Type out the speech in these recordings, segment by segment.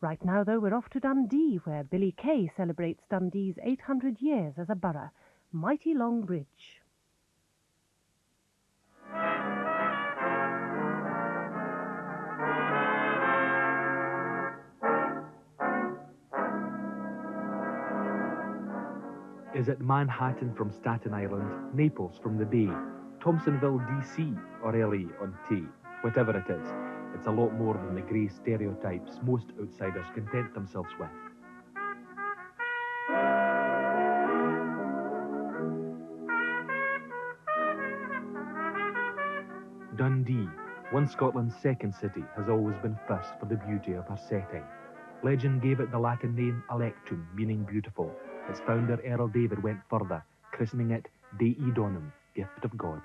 Right now, though, we're off to Dundee, where Billy Kay celebrates Dundee's 800 years as a borough. Mighty Long Bridge. Is it Manhattan from Staten Island, Naples from the Bay, Thompsonville, DC, or LA on Tay? Whatever it is, it's a lot more than the grey stereotypes most outsiders content themselves with. Dundee, once Scotland's second city, has always been first for the beauty of her setting. Legend gave it the Latin name Electum, meaning beautiful. Its founder Earl David went further, christening it Dei Donum, gift of God.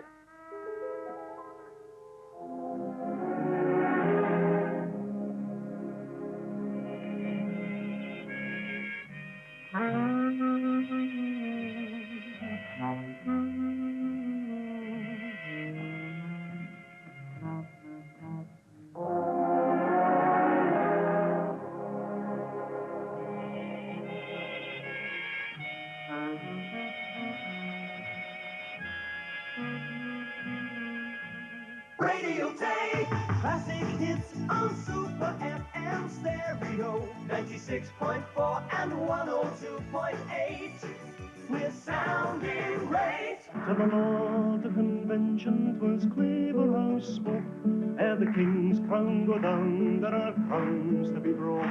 Radio Day, classic hits on Super FM stereo, 96.4 and 102.8. We're sounding great. To the Lord of Convention, 'twas Claverhouse spoke, ere the King's crown go down, there are crowns to be broke.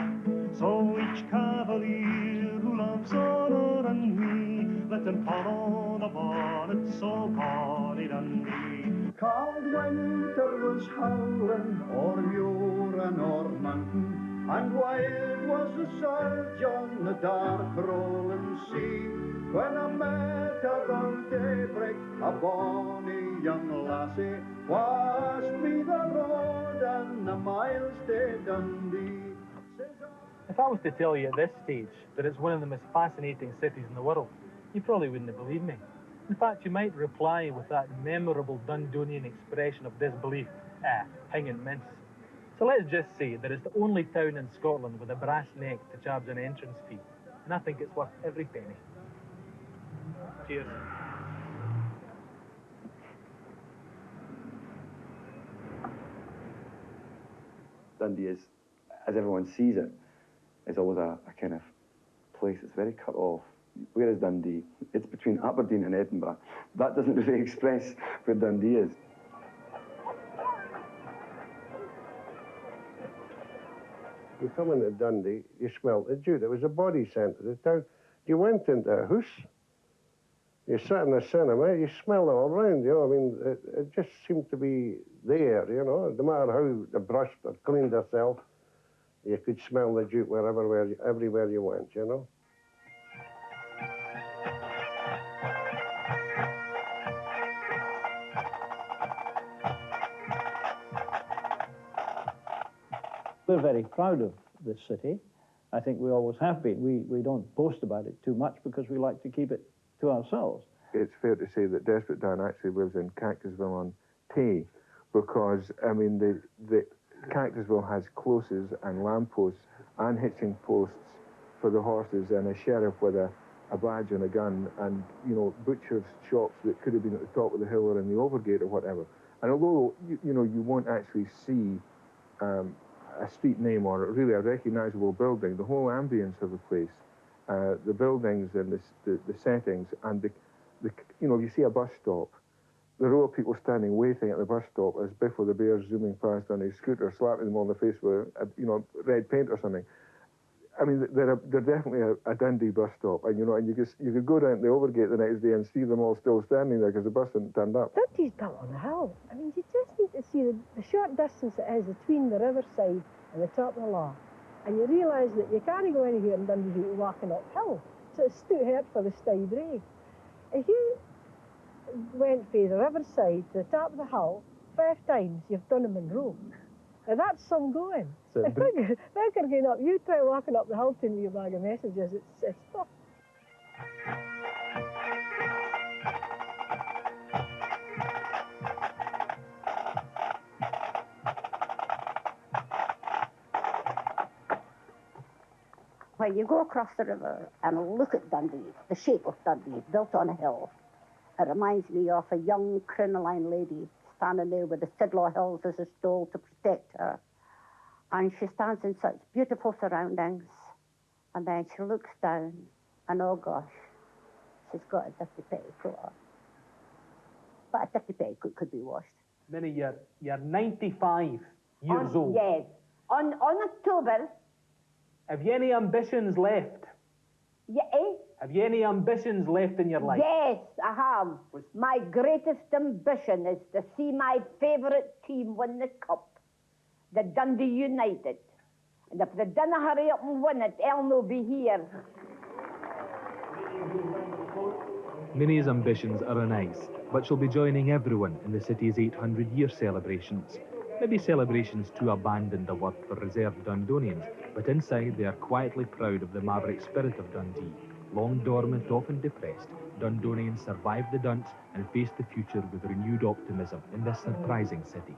So each cavalier who loves honour and me, let him follow the bonnet, so bonny Dundee. Cold winter was howling o'er muir and o'er mountain, and wild was the surge on the dark rolling sea, when I met about daybreak a bonny young lassie, washed me the road and the miles to Dundee. If I was to tell you at this stage that it's one of the most fascinating cities in the world, you probably wouldn't believe me. In fact, you might reply with that memorable Dundonian expression of disbelief, hanging mince. So let's just say that it's the only town in Scotland with a brass neck to charge an entrance fee, and I think it's worth every penny. Cheers. Dundee is, as everyone sees it, is always a kind of place that's very cut off. Where is Dundee? It's between Aberdeen and Edinburgh. That doesn't really express where Dundee is. You come into Dundee, you smelt the jute. It was a body centre. The town. You went into a house, you sat in the cinema, you smelled it all round, you know. I mean, it just seemed to be there, you know. No matter how they brushed or cleaned herself, you could smell the jute everywhere you went, you know. We're very proud of this city. I think we always have been. We don't boast about it too much because we like to keep it to ourselves. It's fair to say that Desperate Dan actually lives in Cactusville on Tay, because, I mean, the Cactusville has closes and lampposts and hitching posts for the horses, and a sheriff with a badge and a gun, and, you know, butchers' shops that could have been at the top of the hill or in the Overgate or whatever. And although, you know, you won't actually see a street name or really a recognisable building, the whole ambience of the place, the buildings and the settings, and you know, you see a bus stop, the row of people standing waiting at the bus stop as Biff or the Bear zooming past on his scooter, slapping them on the face with you know, red paint or something. I mean, they're definitely a Dundee bus stop, and you know, and you could go down to the Overgate the next day and see them all still standing there because the bus hadn't turned up. Dundee's built on a hill. I mean, you just need to see the short distance it is between the riverside and the top of the Law, and you realise that you can't go anywhere in Dundee without walking uphill. So it's too hard for the Stye Brae. If you went from the riverside to the top of the hill 5 times, you've done a Monroe. Now that's some going. So if they're going up, you try walking up the hill to your bag of messages, it's tough. When you go across the river and look at Dundee, the shape of Dundee, built on a hill, it reminds me of a young crinoline lady standing there with the Sidlaw Hills as a stole to protect her. And she stands in such beautiful surroundings. And then she looks down, and oh gosh, she's got a dirty petticoat on. But a dirty petticoat could be washed. Minnie, you're 95 years old. Yes. On October. Have you any ambitions left? Yeah, eh? Have you any ambitions left in your life? Yes, I have. My greatest ambition is to see my favourite team win the cup, the Dundee United. And if they didn't hurry up and win it, Ellen will be here. Minnie's ambitions are nice, but she'll be joining everyone in the city's 800-year celebrations. Maybe celebrations too abandoned a word for reserved Dundonians, but inside they are quietly proud of the maverick spirit of Dundee. Long dormant, often depressed, Dundonians survived the dunce and faced the future with renewed optimism in this surprising city.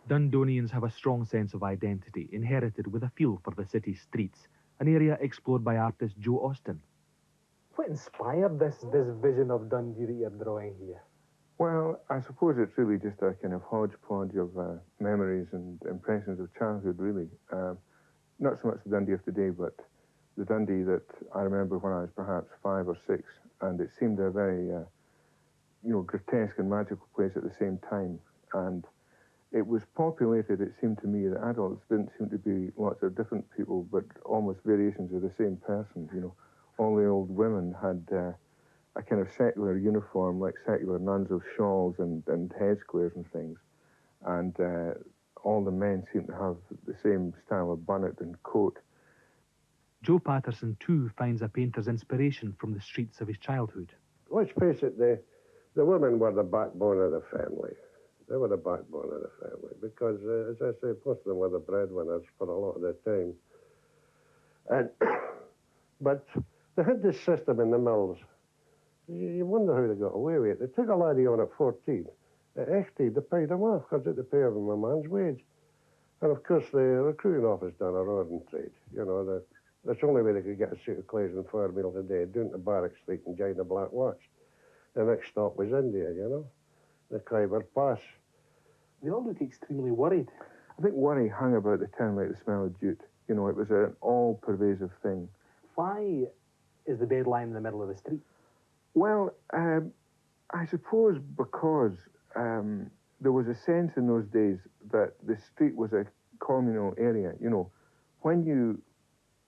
Dundonians have a strong sense of identity, inherited with a feel for the city's streets, an area explored by artist Joe Austin. What inspired this vision of Dundee that you're drawing here? Well, I suppose it's really just a kind of hodgepodge of memories and impressions of childhood, really. Not so much the Dundee of today, but the Dundee that I remember when I was perhaps 5 or 6, and it seemed a very, grotesque and magical place at the same time. And it was populated, it seemed to me, that adults didn't seem to be lots of different people, but almost variations of the same person. All the old women had a kind of secular uniform, like secular nuns, of shawls and head squares and things. And all the men seemed to have the same style of bonnet and coat. Joe Patterson, too, finds a painter's inspiration from the streets of his childhood. Let's face it, the women were the backbone of the family. They were the backbone of the family because, as I say, most of them were the breadwinners for a lot of the time. And but they had this system in the mills. You wonder how they got away with it. They took a laddie on at 14. At 18, they paid him off because they had to pay him a man's wage. And, of course, the recruiting office done a roaring trade. That's the only way they could get a suit of clothes and 4 meals a day, down to Barrack Street and join the Black Watch. The next stop was India, the Khyber Pass. They all look extremely worried. I think worry hung about the town like the smell of jute. It was an all-pervasive thing. Why is the bed lying in the middle of the street? Well, I suppose because there was a sense in those days that the street was a communal area. When you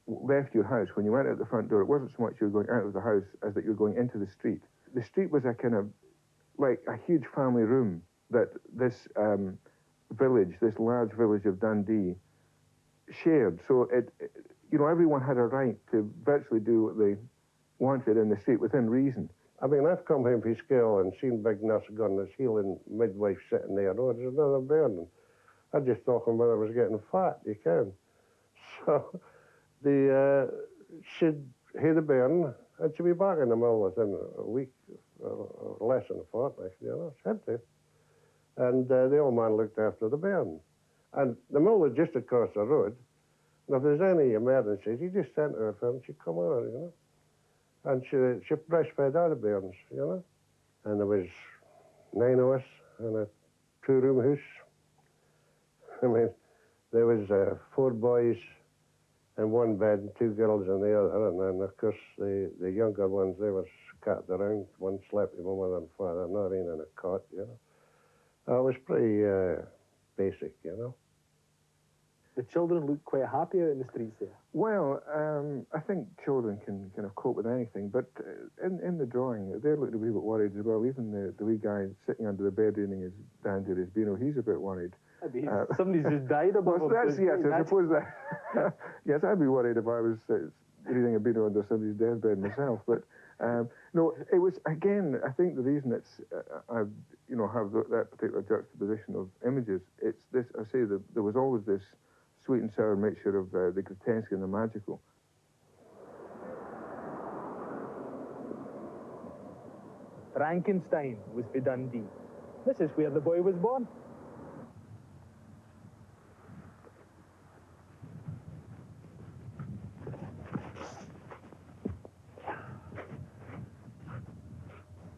left your house, when you went out the front door, it wasn't so much you were going out of the house as that you were going into the street. The street was a kind of, like a huge family room that this village, this large village of Dundee, shared. So everyone had a right to virtually do what they wanted in the street within reason. I mean, I've come home from school and seen big nurse gun this healing midwife sitting there. Oh, there's another burden. I just thought my mother was getting fat, you can. So she'd hear the burn and she'd be back in the mill within a week or less than a fortnight, She had to. And the old man looked after the burn. And the mill was just across the road. And if there's any emergencies, he just sent her for and she'd come over, And she breastfed all the bairns, And there was 9 of us in a 2-room house. I mean, there was 4 boys in one bed and 2 girls in the other. And then, of course, the younger ones, they were scattered around. One slept with my mother and father, not in a cot, It was pretty basic, The children look quite happy out in the streets there. Well, I think children can kind of cope with anything, but in the drawing, they looked a wee bit worried as well. Even the wee guy sitting under the bed reading his Dangerous Beano, he's a bit worried. Somebody's just died above him. Yes, I suppose that. Yes, I'd be worried if I was reading a Beano under somebody's deathbed myself. But no, it was, again, I think the reason it's, I have that particular juxtaposition of images, it's this, I say, there was always this sweet and sour mixture of the grotesque and the magical. Frankenstein was for Dundee. This is where the boy was born.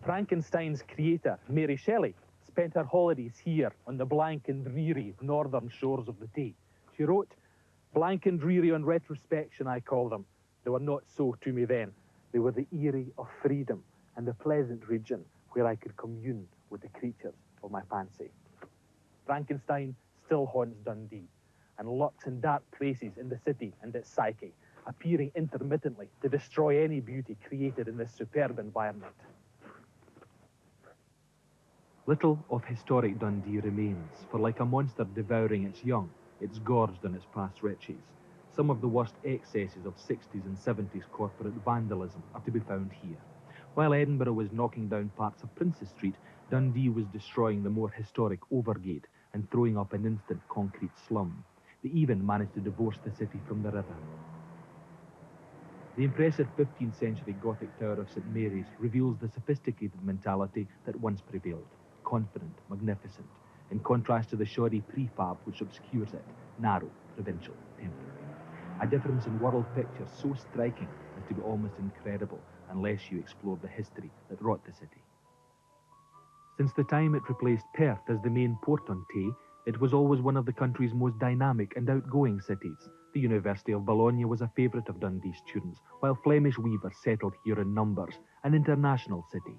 Frankenstein's creator, Mary Shelley, spent her holidays here on the blank and dreary northern shores of the Tay. She wrote, "Blank and dreary on retrospection I call them. They were not so to me then. They were the eyrie of freedom and the pleasant region where I could commune with the creatures of my fancy." Frankenstein still haunts Dundee and lurks in dark places in the city and its psyche, appearing intermittently to destroy any beauty created in this superb environment. Little of historic Dundee remains, for like a monster devouring its young, it's gorged on its past riches. Some of the worst excesses of 60s and 70s corporate vandalism are to be found here. While Edinburgh was knocking down parts of Princes Street, Dundee was destroying the more historic Overgate and throwing up an instant concrete slum. They even managed to divorce the city from the river. The impressive 15th century Gothic Tower of St Mary's reveals the sophisticated mentality that once prevailed. Confident, magnificent, in contrast to the shoddy prefab which obscures it, narrow, provincial, temporary. A difference in world picture so striking as to be almost incredible unless you explore the history that wrought the city. Since the time it replaced Perth as the main port on Tay, it was always one of the country's most dynamic and outgoing cities. The University of Bologna was a favourite of Dundee's students, while Flemish weavers settled here in numbers, an international city.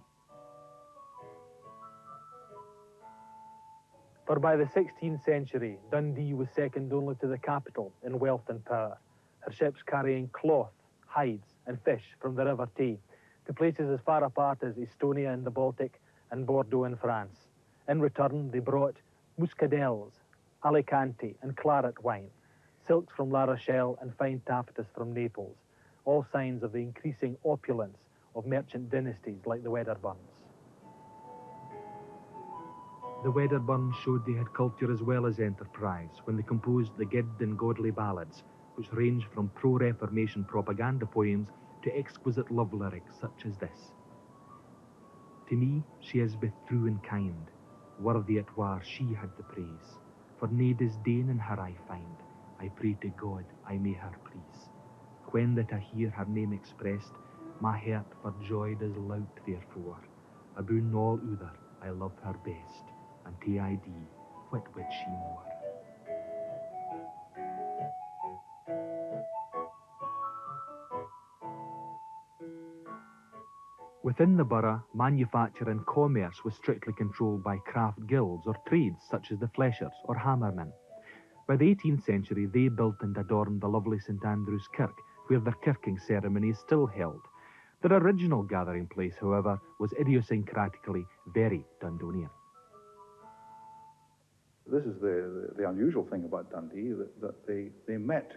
For by the 16th century, Dundee was second only to the capital in wealth and power, her ships carrying cloth, hides and fish from the River Tay to places as far apart as Estonia in the Baltic and Bordeaux in France. In return, they brought muscadels, Alicante and claret wine, silks from La Rochelle and fine taffetas from Naples, all signs of the increasing opulence of merchant dynasties like the Wedderburn's. The Wedderburns showed they had culture as well as enterprise when they composed the Gid and Godly ballads, which range from pro-Reformation propaganda poems to exquisite love lyrics such as this. To me, she is both true and kind, worthy it were she had the praise, for nae disdain in her I find, I pray to God I may her please. When that I hear her name expressed, my heart for joy does lout therefore, aboon all other I love her best, and to I dee, what would she more? Within the borough, manufacture and commerce was strictly controlled by craft guilds or trades such as the fleshers or hammermen. By the 18th century, they built and adorned the lovely St Andrew's Kirk, where their kirking ceremony is still held. Their original gathering place, however, was idiosyncratically very Dundonian. This is the unusual thing about Dundee, that they met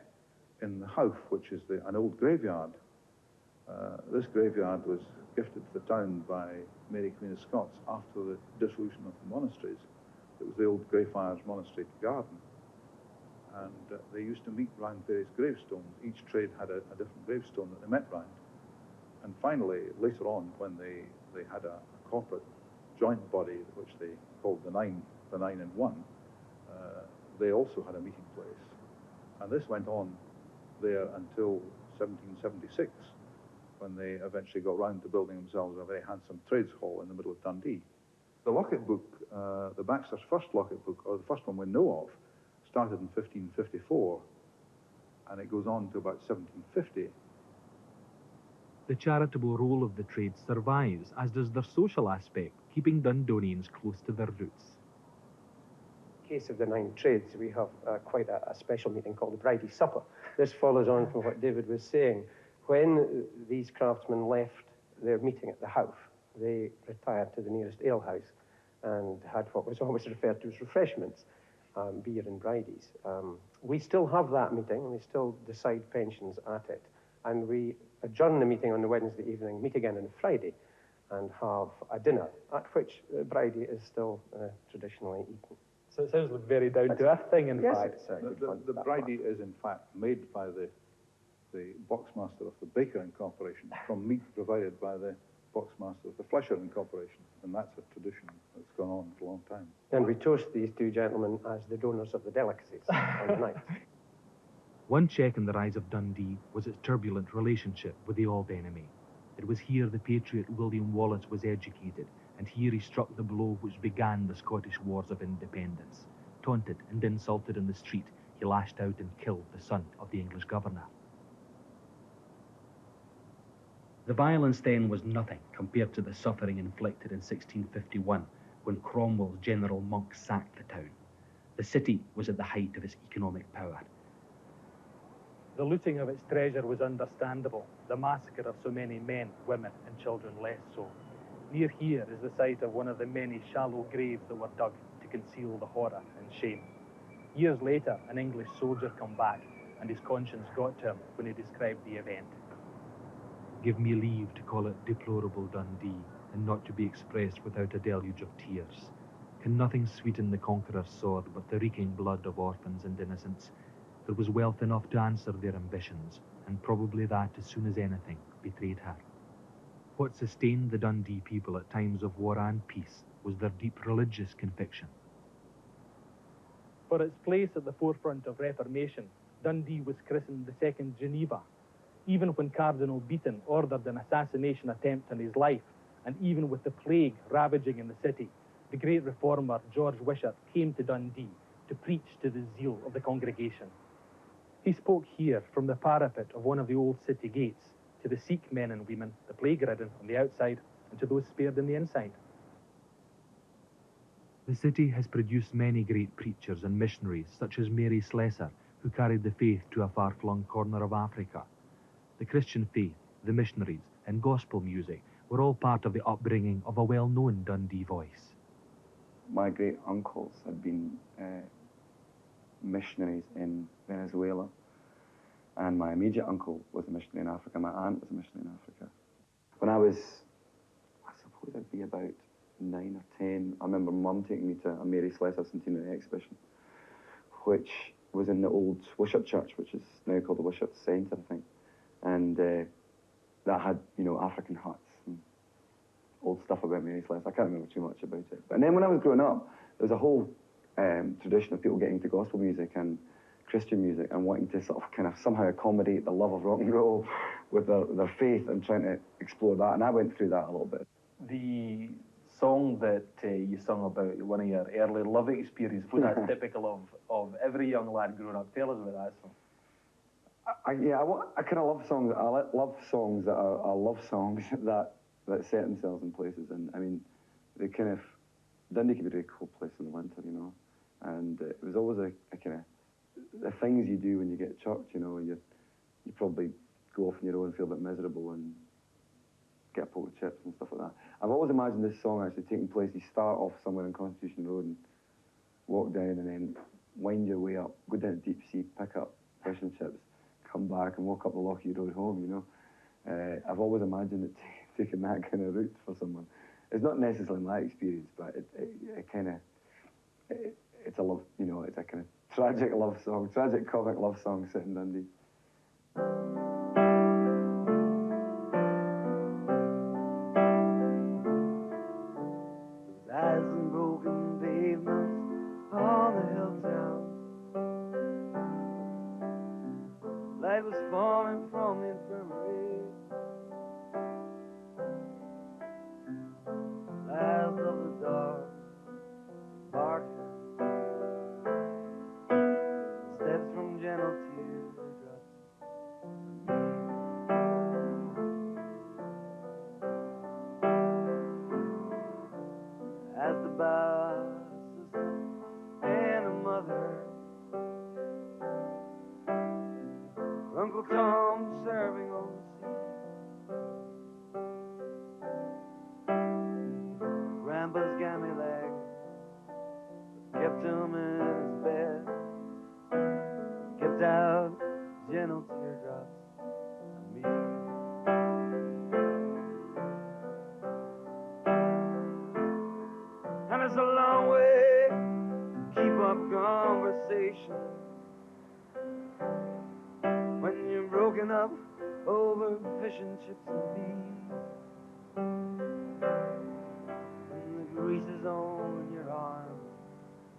in the Howth, which is an old graveyard. This graveyard was gifted to the town by Mary Queen of Scots after the dissolution of the monasteries. It was the old Greyfriars Monastery Garden. And they used to meet round various gravestones. Each trade had a different gravestone that they met round. And finally, later on, when they had a corporate joint body, which they called the Nine and One, they also had a meeting place. And this went on there until 1776, when they eventually got round to building themselves a very handsome trades hall in the middle of Dundee. The Locket Book, the Baxter's first Locket Book, or the first one we know of, started in 1554, and it goes on to about 1750. The charitable role of the trade survives, as does their social aspect, keeping Dundonians close to their roots. case of the 9 trades, we have quite a special meeting called the Bridie Supper. This follows on from what David was saying. When these craftsmen left their meeting at the Howff, they retired to the nearest alehouse and had what was always referred to as refreshments, beer and bridies. We still have that meeting, and we still decide pensions at it. And we adjourn the meeting on the Wednesday evening, meet again on the Friday, and have a dinner, at which bridie is still traditionally eaten. So it sounds like a very down-to-earth thing, in fact. The bridie is, in fact, made by the boxmaster of the Baker Corporation from meat provided by the boxmaster of the Flesher Corporation, and that's a tradition that's gone on for a long time. And we toast these two gentlemen as the donors of the delicacies on the night. One check in the rise of Dundee was its turbulent relationship with the Old Enemy. It was here the patriot William Wallace was educated, and here he struck the blow which began the Scottish Wars of Independence. Taunted and insulted in the street, he lashed out and killed the son of the English governor. The violence then was nothing compared to the suffering inflicted in 1651 when Cromwell's General Monk sacked the town. The city was at the height of its economic power. The looting of its treasure was understandable, the massacre of so many men, women and children less so. Near here is the site of one of the many shallow graves that were dug to conceal the horror and shame. Years later, an English soldier came back, and his conscience got to him when he described the event. Give me leave to call it deplorable Dundee, and not to be expressed without a deluge of tears. Can nothing sweeten the conqueror's sword but the reeking blood of orphans and innocents? There was wealth enough to answer their ambitions, and probably that, as soon as anything, betrayed her. What sustained the Dundee people at times of war and peace was their deep religious conviction. For its place at the forefront of Reformation, Dundee was christened the Second Geneva. Even when Cardinal Beaton ordered an assassination attempt on his life, and even with the plague ravaging in the city, the great reformer George Wishart came to Dundee to preach to the zeal of the congregation. He spoke here from the parapet of one of the old city gates to the Sikh men and women, the plague-ridden on the outside, and to those spared on the inside. The city has produced many great preachers and missionaries, such as Mary Slessor, who carried the faith to a far-flung corner of Africa. The Christian faith, the missionaries, and gospel music were all part of the upbringing of a well-known Dundee voice. My great-uncles had been missionaries in Venezuela, and my immediate uncle was a missionary in Africa. My aunt was a missionary in Africa. When I was, I suppose I'd be about 9 or 10, I remember Mum taking me to a Mary Slessor Centenary exhibition, which was in the old Wishart Church, which is now called the Wishart Centre, I think. And that had, you know, African huts and old stuff about Mary Slessor. I can't remember too much about it. And then when I was growing up, there was a whole tradition of people getting into gospel music and Christian music and wanting to sort of kind of somehow accommodate the love of rock and roll with their faith and trying to explore that. And I went through that a little bit. The song that you sung about one of your early love experience, was that typical of every young lad growing up? Tell us about that song. I kind of love songs. I love songs that are love songs that set themselves in places. And I mean, they kind of, Dundee can be a very cold place in the winter, you know. And it was always a kind of, the things you do when you get chucked, you know, you probably go off on your own and feel a bit miserable and get a poke of chips and stuff like that. I've always imagined this song actually taking place. You start off somewhere on Constitution Road and walk down and then wind your way up, go down to deep sea, pick up fish and chips, come back and walk up the Lockheed Road home, you know. I've always imagined it taking that kind of route for someone. It's not necessarily my experience, but it kind of, it's a love, you know, it's a kind of tragic love song, tragic comic love song set in Dundee. There's ice and broken pavements on the hilltops. Light was falling from the infirmary. Last of the dog barking. Steps from gentle teardrops. Uncle Tom serving on the sea. Grandpa's gammy leg kept him in his bed, kept out gentle teardrops on me. And it's a long way to keep up conversation when you're broken up over fish and chips and peas, and the grease is on your arm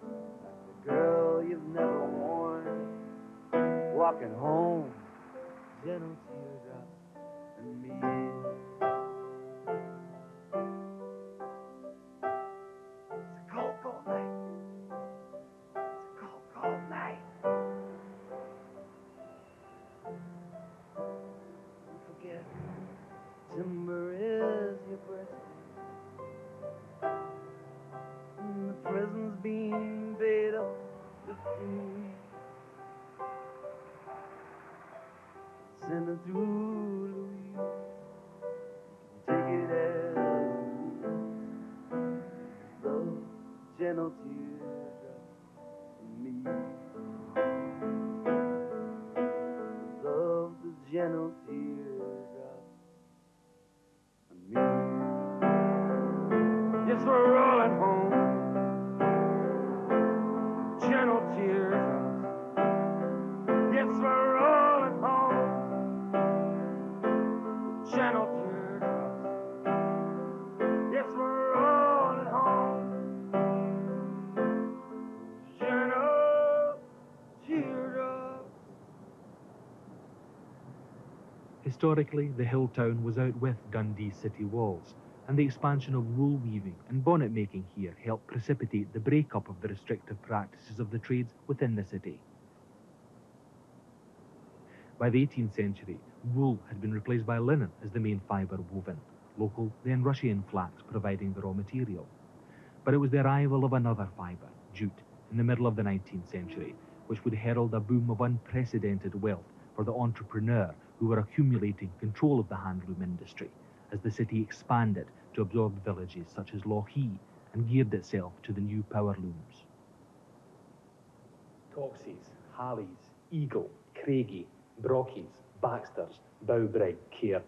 like the girl you've never worn, walking home, gentle teardrops and me. It's a cold, cold night. It's a cold, cold night. Don't forget, December is your birthday, and the presents being paid up with food. Send it through Louise. Take it as the gentle teardrops from me. Love the gentle teardrops from me. Yes, we're rolling home. Gentle teardrops. Yes, we're rolling home. Gentle teardrops. Yes, we're rolling home. Gentle teardrops. Historically, the hill town was out with Dundee city walls, and the expansion of wool weaving and bonnet making here helped precipitate the breakup of the restrictive practices of the trades within the city. By the 18th century, wool had been replaced by linen as the main fibre woven, local, then Russian flax providing the raw material. But it was the arrival of another fibre, jute, in the middle of the 19th century, which would herald a boom of unprecedented wealth for the entrepreneur who were accumulating control of the handloom industry as the city expanded to absorb villages such as Lochee and geared itself to the new power looms. Coxes, Hallies, Eagle, Craigie, Brockies, Baxters, Bowbrig, Caird.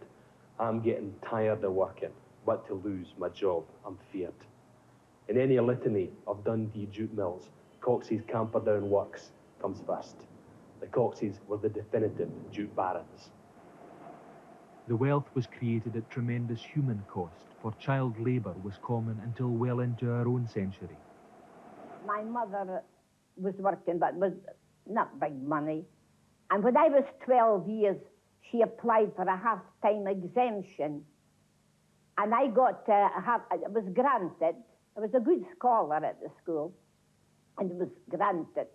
I'm getting tired of working, but to lose my job, I'm feared. In any litany of Dundee jute mills, Cox's Camperdown Works comes first. The Coxes were the definitive jute barons. The wealth was created at tremendous human cost, for child labour was common until well into our own century. My mother was working, but was not big money. And when I was 12 years, she applied for a half-time exemption. And I got, it was granted. I was a good scholar at the school, and it was granted.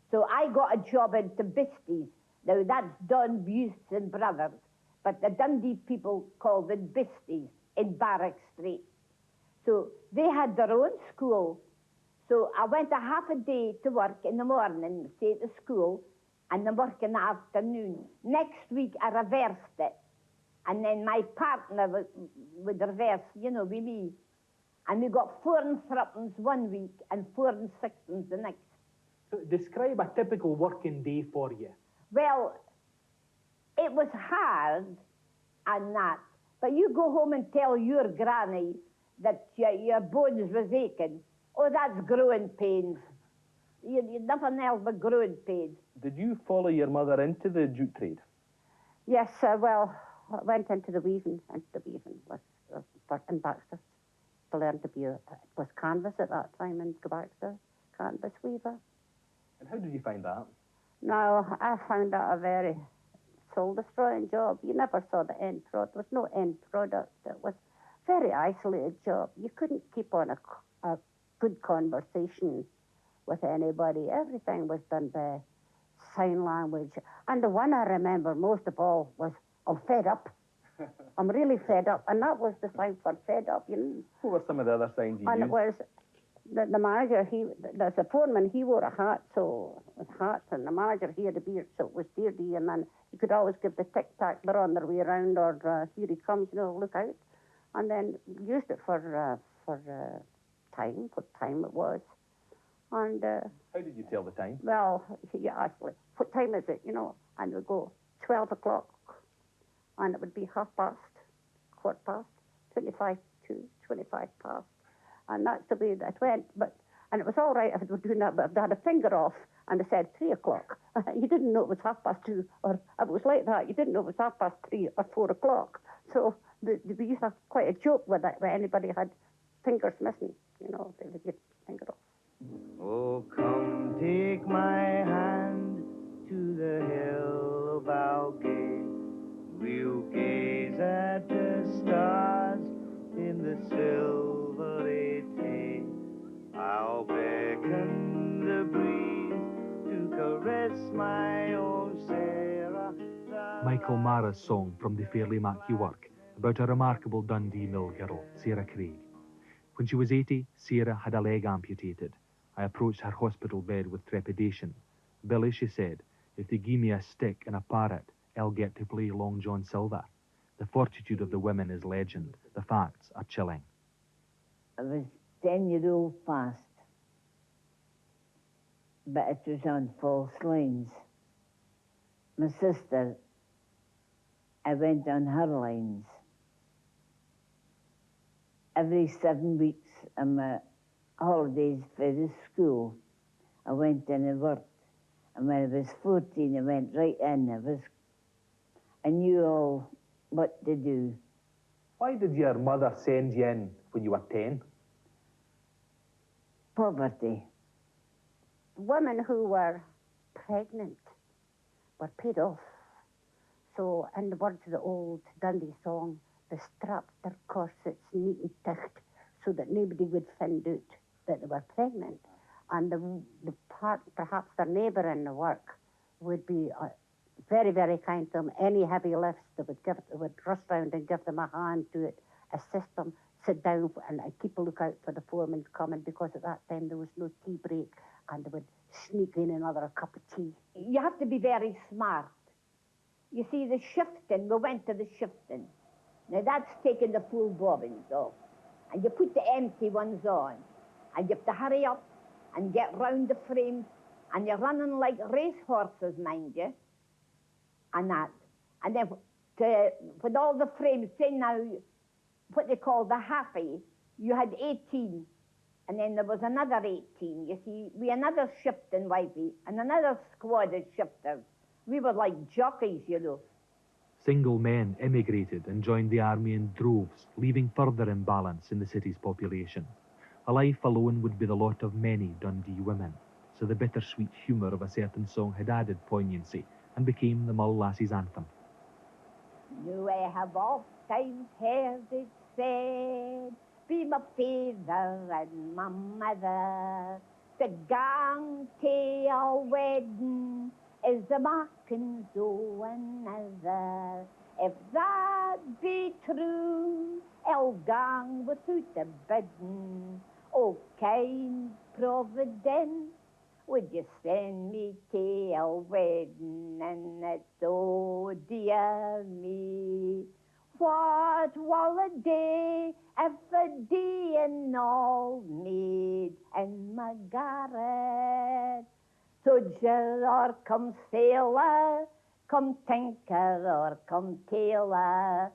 So I got a job into Bisties. Now that's Don Buse and Brothers, but the Dundee people called it Bisties in Barrack Street. So they had their own school. So I went a half a day to work in the morning, stay at the school, and then work in the afternoon. Next week I reversed it. And then my partner would reverse, you know, with me. And we got 4 and 3 one week and 4 and 6 the next. So describe a typical working day for you. Well, it was hard and that. But you go home and tell your granny that your bones was aching. Oh, that's growing pains. You nothing else but growing pains. Did you follow your mother into the jute trade? Yes, well, I went into the weaving with in Baxter to learn to be it was canvas at that time in Baxter, canvas weaver. And how did you find that? No, I found that a very soul-destroying job. You never saw the end product. There was no end product. It was a very isolated job. You couldn't keep on a good conversation with anybody. Everything was done by sign language. And the one I remember most of all was, I'm fed up. I'm really fed up. And that was the sign for fed up, you know. What were some of the other signs you used? And it was, The manager, the foreman, he wore a hat, so hats, and the manager, he had a beard, so it was Deirdre, and then you could always give the tic-tac, they're on their way around, or here he comes, look out. And then used it for time, what time it was. And how did you tell the time? Well, you asked, what time is it, and we'd go 12 o'clock, and it would be half past, quarter past, 25 to 25 past. And that's the way that went. And it was all right if they were doing that, but if they had a finger off and they said 3 o'clock, you didn't know it was 2:30, or if it was like that, you didn't know it was 3:30 or 4 o'clock. So we used to have quite a joke with that, where anybody had fingers missing, they would get finger off. Oh, come take my hand to the hill of Algate. We'll gaze at the stars in the silvery day. I'll beckon the breeze to caress my old Sarah. Michael Marra's song from the Fairlie Mackie work about a remarkable Dundee mill girl, Sarah Craig. When she was 80, Sarah had a leg amputated. I approached her hospital bed with trepidation. Billy, she said, if they give me a stick and a parrot, I'll get to play Long John Silver. The fortitude of the women is legend. The facts are chilling. I was 10-year-old fast, but it was on false lines. My sister, I went on her lines. Every 7 weeks on my holidays for the school, I went in and worked. And when I was 14, I went right in. I knew all what to do. Why did your mother send you in when you were 10? Poverty. Women who were pregnant were paid off. So, in the words of the old Dundee song, they strapped their corsets neat and tight so that nobody would find out that they were pregnant. And the part, perhaps their neighbour in the work, would be very, very kind to them. Any heavy lifts, they would rush round and give them a hand to it, assist them, sit down and keep a lookout for the foreman coming, because at that time there was no tea break, and they would sneak in another cup of tea. You have to be very smart. You see, the shifting, we went to the shifting. Now that's taking the full bobbins off, and you put the empty ones on, and you have to hurry up and get round the frames, and you're running like race horses, mind you, and that. And then with all the frames, say now, what they call the happy, you had 18, and then there was another 18, you see, we another shifting wifey, and another squad of shifters. We were like jockeys, Single men emigrated and joined the army in droves, leaving further imbalance in the city's population. A life alone would be the lot of many Dundee women, so the bittersweet humour of a certain song had added poignancy and became the Mull Lassie's anthem. Now I have oft times heard it said, be my father and my mother, the gang to a wedding is the markings o' another. If that be true, I'll gang without a bidding. O kind Providence, would you send me to a wedding? And it's, oh dear me, what will a day if a day and all made in my garret? So Jill or come sailor, come tinker or come tailor,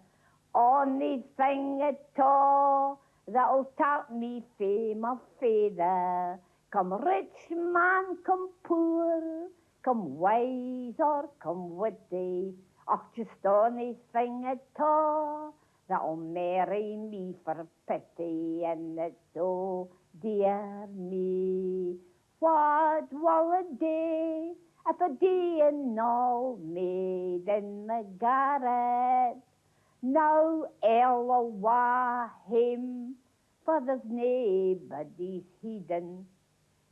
anything at all that'll tap me fae my feather. Come rich man, come poor, come wise or come witty, just anything at all that'll marry me for pity. And it's, oh dear me, what will a day if a day and all made in the garret? Now I'll awa him, for there's naebody's heeding,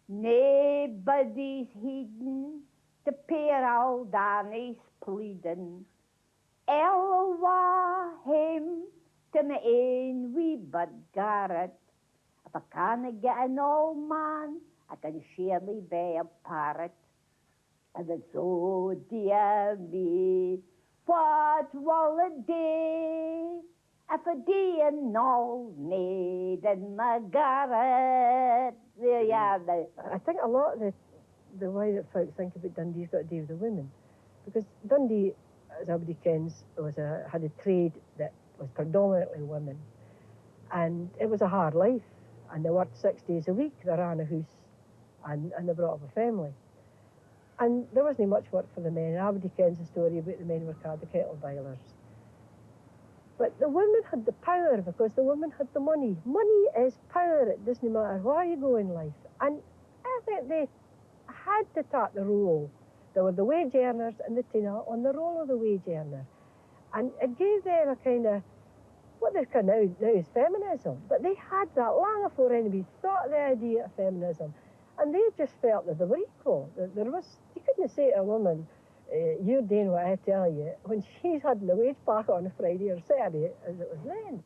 naebody's heeding to pair old Annie's pleading. I'll awa him to my ain wee bud garret, I can't get an old man, I can surely be a parrot. And it's, oh dear me, what will it be if a dear old maid in my garret? There you are now. I think a lot of the way that folks think about Dundee's got to do with the women. Because Dundee, as everybody kens, had a trade that was predominantly women. And it was a hard life. And they worked 6 days a week, they ran a house, and they brought up a family. And there wasn't much work for the men. Everybody kens the story about the men were called the kettle boilers. But the women had the power because the women had the money. Money is power. It doesn't matter where you go in life. And I think they had to take the role. There were the wage earners and the Tina on the role of the wage earner. And it gave them a kind of, what they call now is feminism. But they had that long before anybody thought of the idea of feminism. And they just felt that they were equal. There was, you couldn't say to a woman, you're doing what I tell you, when she's had the wage back on a Friday or Saturday, as it was then.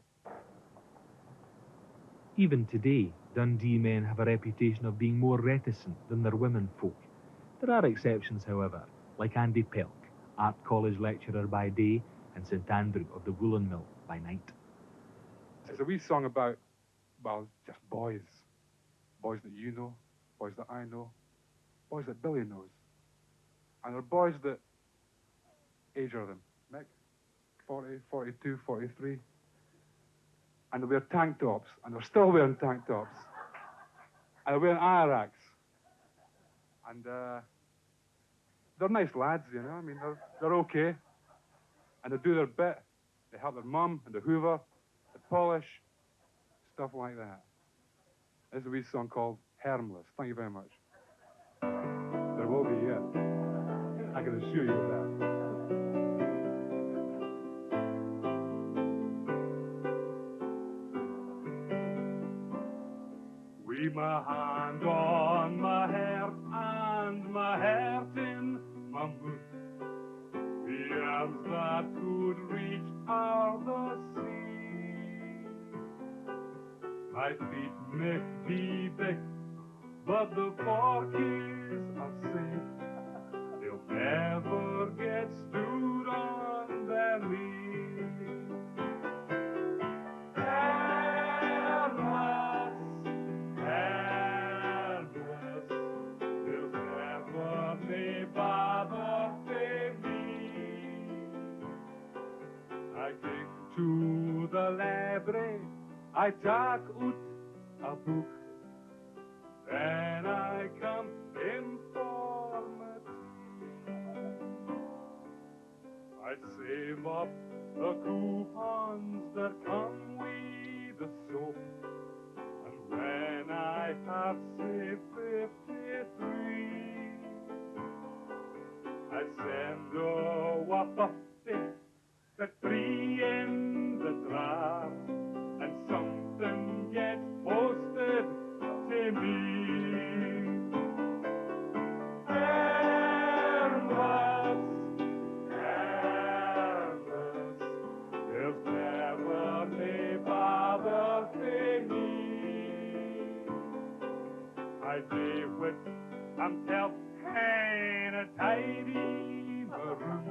Even today, Dundee men have a reputation of being more reticent than their women folk. There are exceptions, however, like Andy Pelk, art college lecturer by day and St Andrew of the Woolen Mill by night. It's a wee song about, well, just boys. Boys that you know, boys that I know, boys that Billy knows. And they're boys that, age are them, Mick? 40, 42, 43. And they wear tank tops, and they're still wearing tank tops. And they're wearing iraks. And they're nice lads, you know, I mean, they're okay. And they do their bit. They help their mum and the hoover, the polish, stuff like that. This is a wee song called Harmless. Thank you very much. There will be, yeah. I can assure you of that. With my hand on my heart and my heart in my mouth, the arms that could reach out the sea. My feet may be big, but the fork is a safe. They'll never get stood on their knees. Harmless, harmless, there's never any bother for me. I take to the library, I take out a book, then I come in for my tea. I save up the coupons that come with the soap, and when I have saved 53, I send a 50, the 3 in the draft, and something gets posted to me. Harmless, harmless, there's never any bother for me. I do wit and tell kind of tidy my room,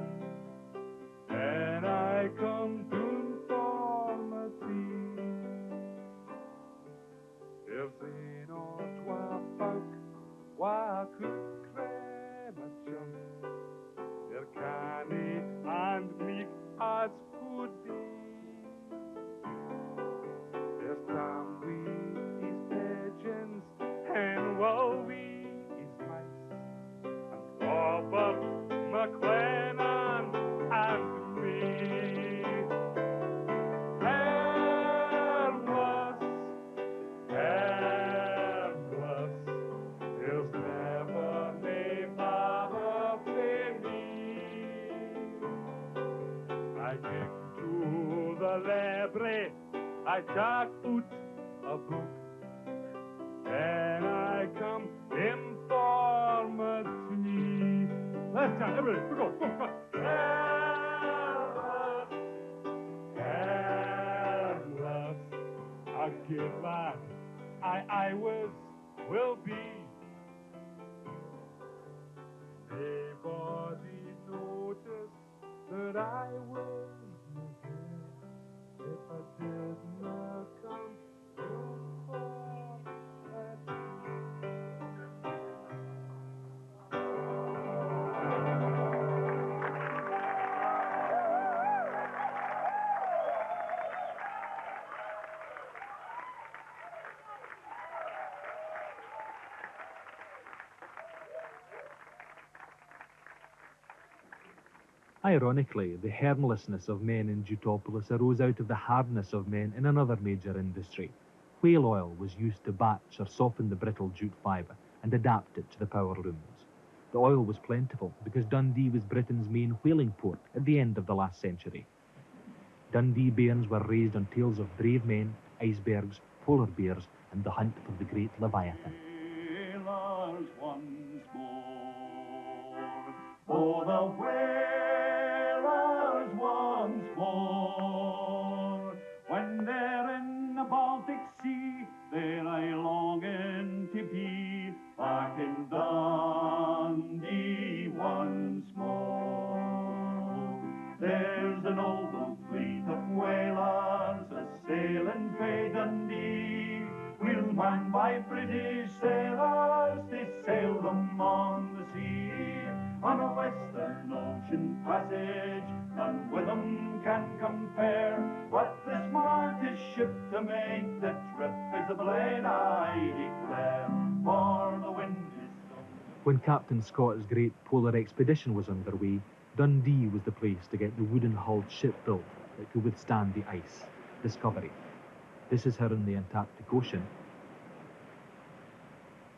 and I come down for my tea. There's ain't or 12 folk why I could cram a jump. There canny and meek as could be. There's Tom with his pigeons and Wowie his mice, and Robert McLennan and me. Harmless, harmless, there's never any bother for me. I get to the library, I take out a book, and I come in for my tea. Last time, everybody, we're going, go, go. Harmless, harmless, I give I was, will be. Nobody noticed that I was moving if I did not come for that. Ironically, the harmlessness of men in Jutopolis arose out of the hardness of men in another major industry. Whale oil was used to batch or soften the brittle jute fibre and adapt it to the power looms. The oil was plentiful because Dundee was Britain's main whaling port at the end of the last century. Dundee bairns were raised on tales of brave men, icebergs, polar bears, and the hunt for the great Leviathan. Sailors once more, oh the whalers once more, when they're in the Baltic Sea, they're longing to be back in Dundee once more. There's a noble fleet of whalers a-sailing frae Dundee, we'll manned by British sailors, they sail them on the sea. On a Western Ocean passage, none with them can compare, but the smartest ship to make the trip is the Blade, I declare, for the wind is so. When Captain Scott's great polar expedition was underway, Dundee was the place to get the wooden-hulled ship built that could withstand the ice. Discovery. This is her in the Antarctic Ocean.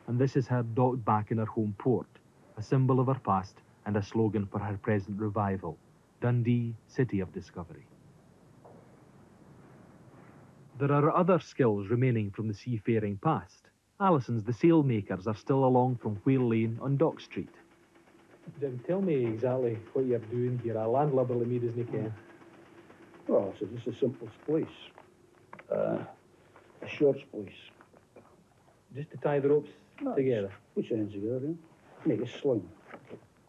And this is her docked back in her home port, a symbol of her past and a slogan for her present revival. Dundee, City of Discovery. There are other skills remaining from the seafaring past. Allison's the sailmakers are still along from Whale Lane on Dock Street. Jim, tell me exactly what you're doing here. A landlubber me doesn't care. Well, it's just a simple splice. A short splice. Just to tie the ropes together? Which ends together, yeah? Make a sling.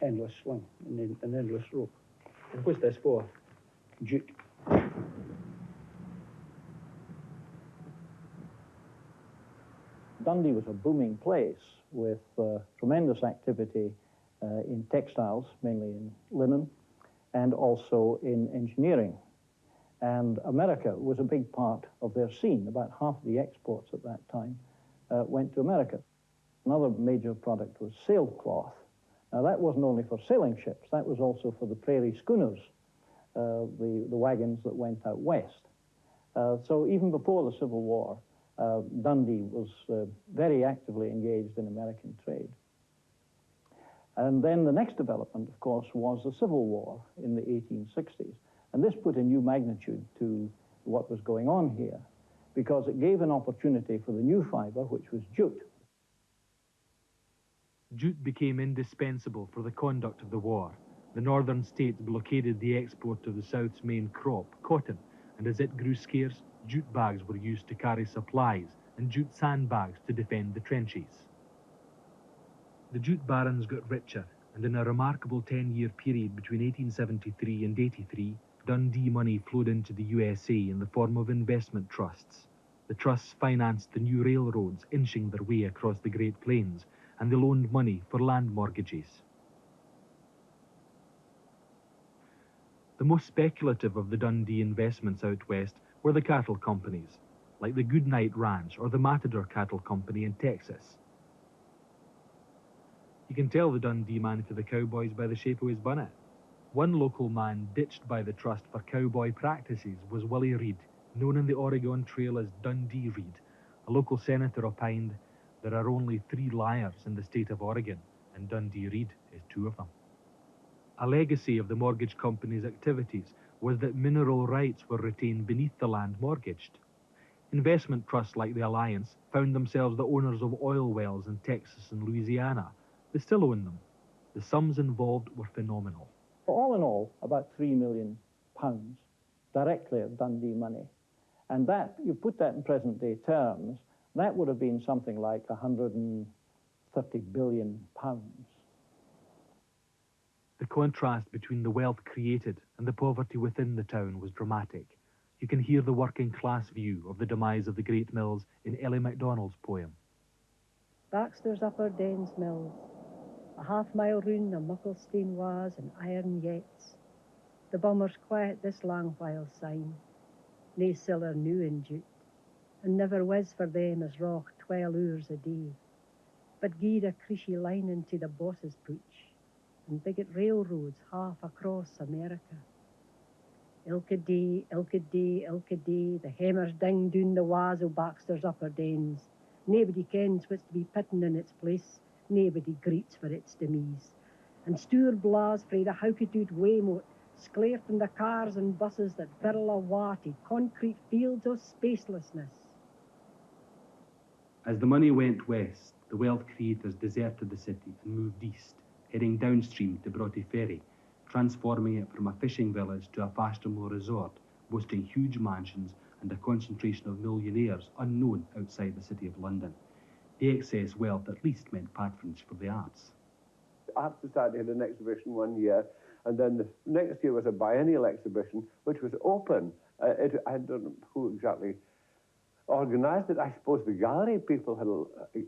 Endless sling. And then an endless rope. And what's this for? Jute. Dundee was a booming place with tremendous activity in textiles, mainly in linen, and also in engineering. And America was a big part of their scene. About half of the exports at that time went to America. Another major product was sailcloth. Now that wasn't only for sailing ships, that was also for the prairie schooners, the wagons that went out west. So even before the Civil War, Dundee was very actively engaged in American trade. And then the next development, of course, was the Civil War in the 1860s. And this put a new magnitude to what was going on here, because it gave an opportunity for the new fibre, which was jute. Jute became indispensable for the conduct of the war. The northern states blockaded the export of the South's main crop, cotton, and as it grew scarce, jute bags were used to carry supplies and jute sandbags to defend the trenches. The jute barons got richer, and in a remarkable 10-year period between 1873 and 83, Dundee money flowed into the USA in the form of investment trusts. The trusts financed the new railroads inching their way across the Great Plains, and they loaned money for land mortgages. The most speculative of the Dundee investments out west were the cattle companies, like the Goodnight Ranch or the Matador Cattle Company in Texas. You can tell the Dundee man for the cowboys by the shape of his bonnet. One local man ditched by the trust for cowboy practices was Willie Reed, known in the Oregon Trail as Dundee Reed. A local senator opined, "There are only 3 liars in the state of Oregon, and Dundee Reed is 2 of them." A legacy of the mortgage company's activities was that mineral rights were retained beneath the land mortgaged. Investment trusts like the Alliance found themselves the owners of oil wells in Texas and Louisiana. They still own them. The sums involved were phenomenal. All in all, about £3 million directly of Dundee money. And that, you put that in present-day terms, That would have been something like £130 billion. The contrast between the wealth created and the poverty within the town was dramatic. You can hear the working class view of the demise of the great mills in Ellie MacDonald's poem. Baxter's Upper Dens Mills, a half-mile round the Mucklestane was and iron yets. The bummers quiet this lang while syne, nae siller new in jute, and never was for them as roch 12 hours a day, but gied a creasy line into the boss's pooch, and bigot railroads half across America. Ilka day, ilka day, ilka day, the hammers ding doon the was o' Baxter's Upper Dens. Naebody kens what's to be pitten in its place, naebody greets for its demise. And stour blaws frae the howkitoot waymote, sclairt in the cars and buses that birl awa to concrete fields o' spacelessness. As the money went west, the wealth creators deserted the city and moved east, heading downstream to Broughty Ferry, transforming it from a fishing village to a fashionable resort, boasting huge mansions and a concentration of millionaires unknown outside the city of London. The excess wealth at least meant patronage for the arts. Art Society had an exhibition one year, and then the next year was a biennial exhibition, which was open. I don't know who exactly organised it. I suppose the gallery people had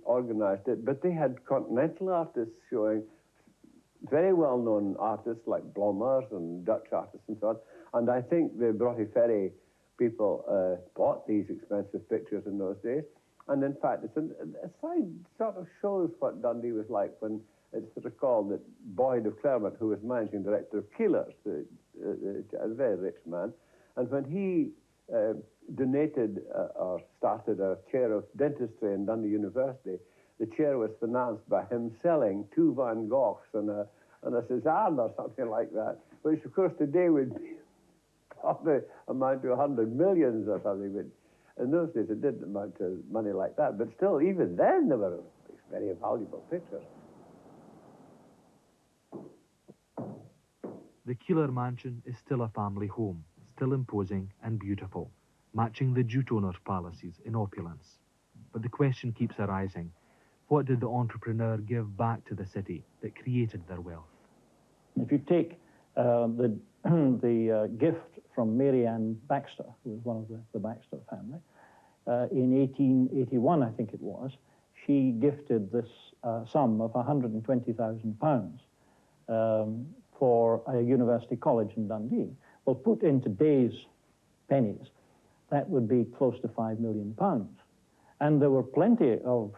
organised it, but they had continental artists showing, very well-known artists like Blommers and Dutch artists and so on. And I think the Broughty Ferry people bought these expensive pictures in those days. And in fact, it's a side sort of shows what Dundee was like when it's recalled that Boyd of Claremont, who was managing director of Keeler's, a very rich man, and when he donated or started a chair of dentistry in Dundee University, the chair was financed by him selling 2 Van Goghs and a Cézanne or something like that, which of course today would be probably amount to 100 millions or something. But in those days it didn't amount to money like that. But still, even then, they were very valuable pictures. The Keeler mansion is still a family home, still imposing and beautiful, matching the jute owners' palaces in opulence. But the question keeps arising: what did the entrepreneur give back to the city that created their wealth? If you take the gift from Mary Ann Baxter, who was one of the Baxter family, in 1881, I think it was, she gifted this sum of £120,000 for a university college in Dundee. Well, put in today's pennies, that would be close to £5 million. And there were plenty of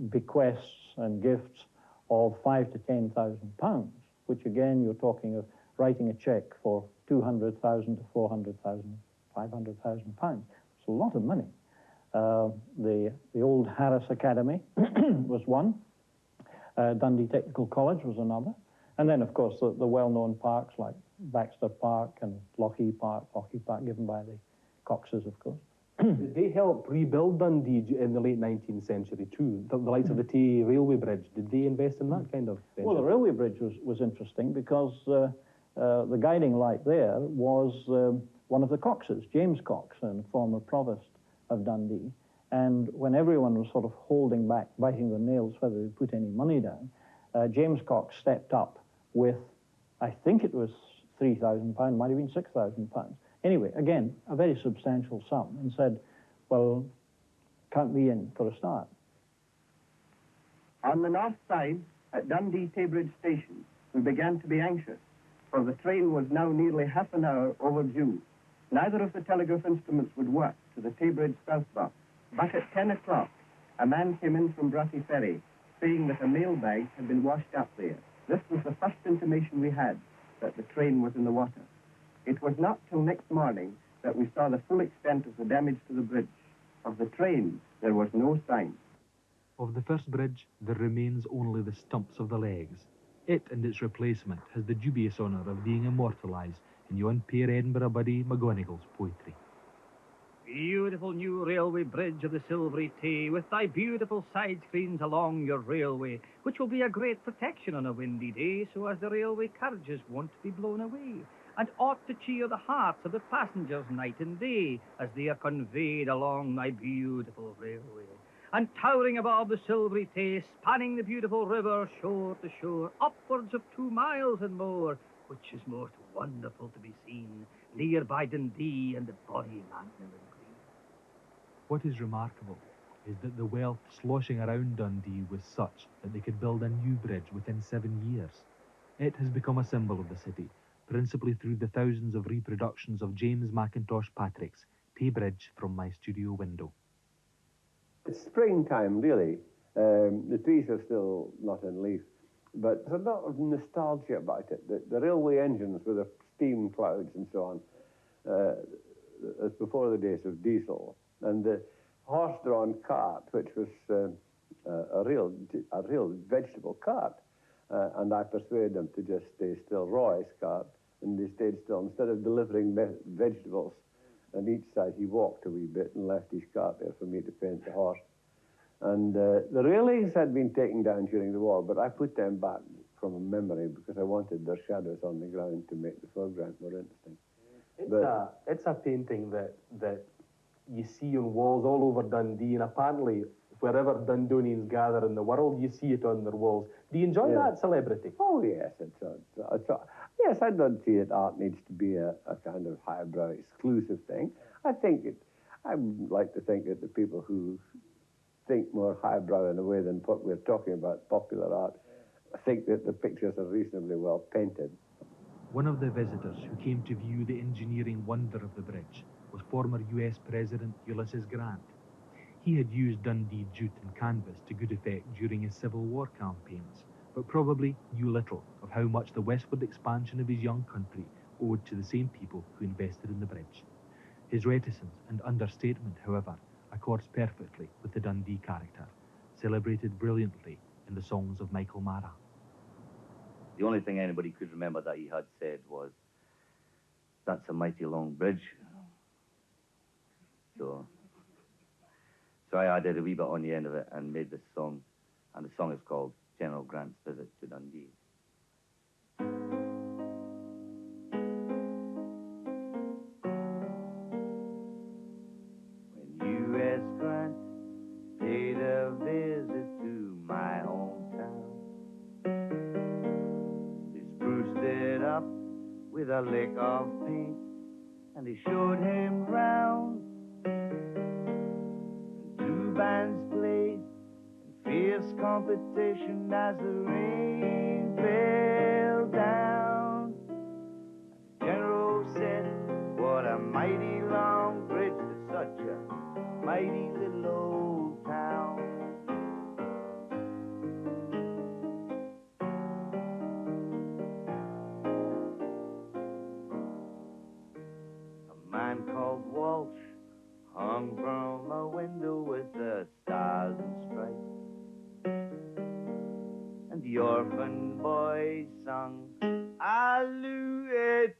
bequests and gifts of £5,000 to £10,000, which again, you're talking of writing a cheque for £200,000 to £400,000, £500,000. It's a lot of money. The old Harris Academy was one. Dundee Technical College was another. And then, of course, the well-known parks like Baxter Park and Lochie Park given by the Coxes, of course. Did they help rebuild Dundee in the late 19th century too? The likes of the Tay Railway Bridge, did they invest in that kind of venture? Well, the railway bridge was interesting because the guiding light there was one of the Coxes, James Cox, and former provost of Dundee. And when everyone was sort of holding back, biting their nails whether they put any money down, James Cox stepped up with, I think it was £3,000, might have been £6,000. Anyway, again, a very substantial sum, and said, well, count me in for a start. On the north side, at Dundee Taybridge Station, we began to be anxious, for the train was now nearly half an hour overdue. Neither of the telegraph instruments would work to the Taybridge southbound. But at 10 o'clock, a man came in from Broughty Ferry, saying that a mailbag had been washed up there. This was the first intimation we had that the train was in the water. It was not till next morning that we saw the full extent of the damage to the bridge. Of the train, there was no sign. Of the first bridge, there remains only the stumps of the legs. It and its replacement has the dubious honour of being immortalised in yon peer Edinburgh buddy McGonagall's poetry. Beautiful new railway bridge of the Silvery Tay, with thy beautiful side screens along your railway, which will be a great protection on a windy day, so as the railway carriages won't be blown away, and ought to cheer the hearts of the passengers night and day, as they are conveyed along thy beautiful railway. and towering above the silvery Tay, spanning the beautiful river shore to shore, upwards of 2 miles and more, which is most wonderful to be seen, near by Dundee and the bonny Macmillan Green. What is remarkable is that the wealth sloshing around Dundee was such that they could build a new bridge within 7 years. It has become a symbol of the city, principally through the thousands of reproductions of James MacIntosh Patrick's Tay Bridge from my studio window. It's springtime, really. The trees are still not in leaf, but there's a lot of nostalgia about it. The railway engines with the steam clouds and so on, as before the days of diesel, and the horse-drawn cart, which was a real vegetable cart, and I persuaded them to just stay still. Roy's cart, and they stayed still. Instead of delivering vegetables on each side, he walked a wee bit and left his cart there for me to paint the horse. And the railings had been taken down during the war, but I put them back from a memory because I wanted their shadows on the ground to make the foreground more interesting. It's a painting that you see on walls all over Dundee, and apparently wherever Dundonians gather in the world, you see it on their walls. Do you enjoy that celebrity? Oh, yes. Yes, I don't see that art needs to be a kind of highbrow, exclusive thing. I would like to think that the people who think more highbrow in a way than what we're talking about, popular art, think that the pictures are reasonably well painted. One of the visitors who came to view the engineering wonder of the bridge was former US President Ulysses Grant. He had used Dundee jute and canvas to good effect during his Civil War campaigns, but probably knew little of how much the westward expansion of his young country owed to the same people who invested in the bridge. His reticence and understatement, however, accords perfectly with the Dundee character, celebrated brilliantly in the songs of Michael Marra. The only thing anybody could remember that he had said was, "That's a mighty long bridge." So I added a wee bit on the end of it and made this song, and the song is called General Grant's Visit to Dundee. When U.S. Grant paid a visit to my hometown, they spruced it up with a lick of paint, and they showed him round. Two bands played in fierce competition as the rain fell down. And the general said, "What a mighty long bridge to such a mighty little old town." A man called Walsh hung from a window with the stars and stripes, and the orphan boys sung "Hallelujah,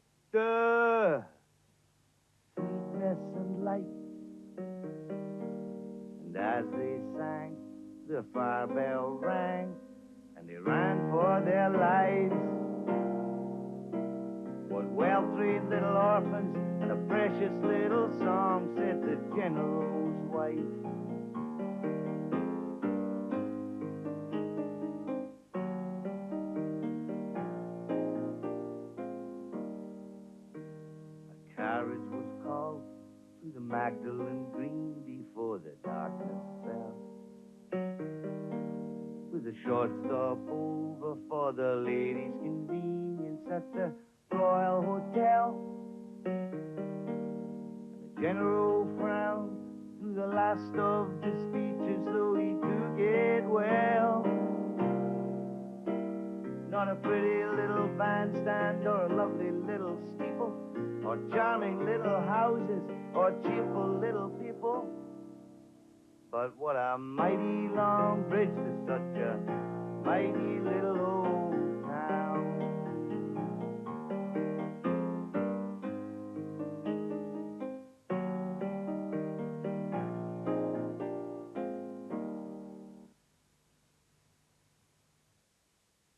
sweetness and light." And as they sang, the fire bell rang, and they ran for their lives. What well-trained little orphans and a precious little song, said the general's wife. A carriage was called to the Magdalen Green before the darkness fell, with a short stop over for the ladies' convenience at the Royal Hotel. And the general frowned through the last of the speeches, though he took it well. Not a pretty little bandstand or a lovely little steeple, or charming little houses or cheerful little people, but what a mighty long bridge to such